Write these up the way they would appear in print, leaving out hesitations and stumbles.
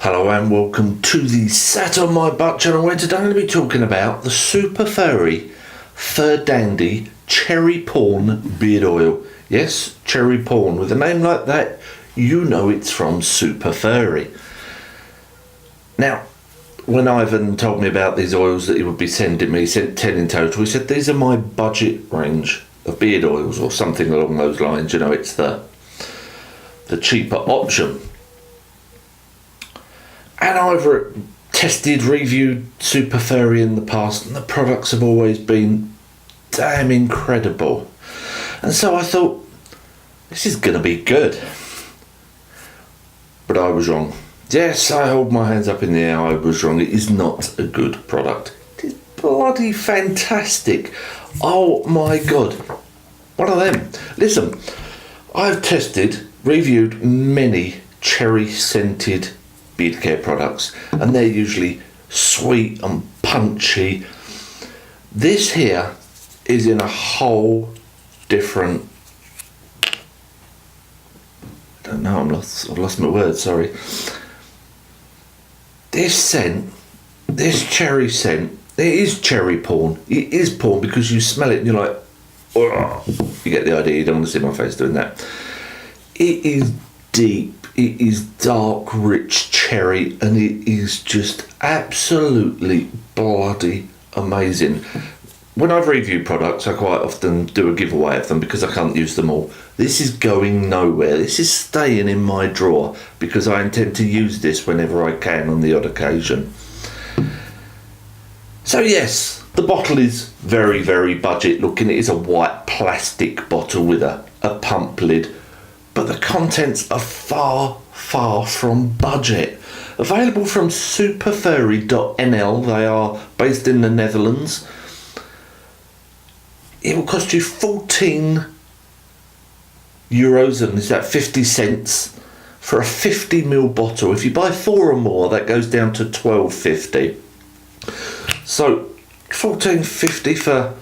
Hello and welcome to the Sat on My Butt channel, where today I'm going to be talking about the Superfurry FUURYDANDY Cherry Porn Beard Oil. Yes, cherry porn. With a name like that, you know it's from Superfurry. Now, when Ivan told me about these oils that he would be sending me, he sent 10 in total, he said these are my budget range of beard oils or something along those lines. You know, it's the cheaper option. And I've tested, reviewed Superfurry in the past, and the products have always been damn incredible. And so I thought, this is going to be good. But I was wrong. Yes, I hold my hands up in the air, I was wrong. It is not a good product. It is bloody fantastic. Oh my God. One of them. Listen, I've tested, reviewed many cherry scented beard care products, and they're usually sweet and punchy. This here is in a whole different, I don't know, I've lost my words, sorry. This scent, this cherry scent, it is cherry porn. It is porn because you smell it and you're like, oh, you get the idea. You don't want to see my face doing that. It is deep. It is dark, rich cherry, and it is just absolutely bloody amazing. When I've reviewed products, I quite often do a giveaway of them because I can't use them all. This is going nowhere. This is staying in my drawer because I intend to use this whenever I can on the odd occasion. So yes, the bottle is very, very budget looking. It is a white plastic bottle with a pump lid. But the contents are far, far from budget. Available from superfurry.nl. They are based in the Netherlands. It will cost you 14 euros, and is that 50 cents for a 50ml bottle. If you buy 4 or more, that goes down to 12.50. So 14.50 for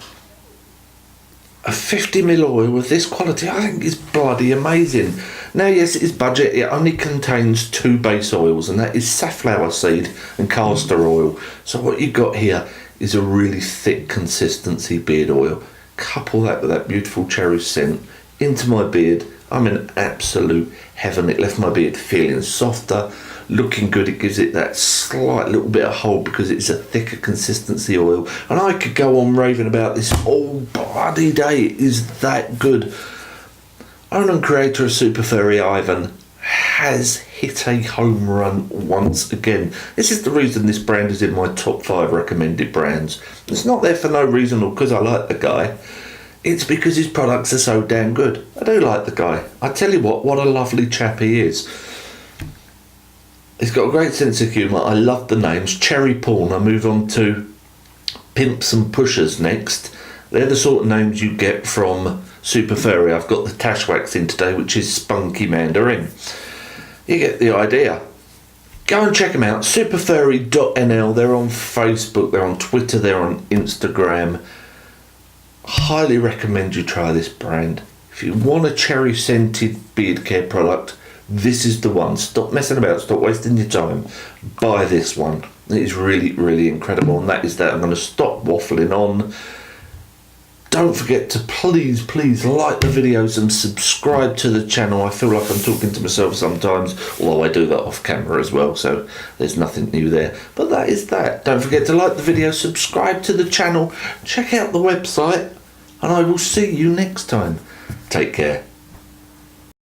a 50ml oil with this quality, I think is bloody amazing. Now yes, it is budget. It only contains 2 base oils, and that is safflower seed and castor oil. So what you got here is a really thick consistency beard oil. Couple that with that beautiful cherry scent into my beard, I'm in absolute heaven. It left my beard feeling softer, looking good. It gives it that slight little bit of hold because it's a thicker consistency oil, and I could go on raving about this all bloody day. It is that good. Owner and creator of Superfurry, Ivan, has hit a home run once again. This is the reason this brand is in my top 5 recommended brands. It's not there for no reason or because I like the guy. It's because his products are so damn good. I do like the guy. I tell you what a lovely chap he is. He's got a great sense of humour. I love the names. Cherry Porn. I move on to Pimps and Pushers next. They're the sort of names you get from Superfurry. I've got the Tash Wax in today, which is Spunky Mandarin. You get the idea. Go and check them out. Superfurry.nl. They're on Facebook, they're on Twitter, they're on Instagram. Highly recommend you try this brand. If you want a cherry scented beard care product, this is the one. Stop messing about, stop wasting your time. Buy this one. It is really, really incredible. And that is that. I'm going to stop waffling on. Don't forget to please like the videos and subscribe to the channel. I feel like I'm talking to myself sometimes, although I do that off camera as well, so there's nothing new there. But that is that. Don't forget to like the video, subscribe to the channel, check out the website, and I will see you next time. Take care.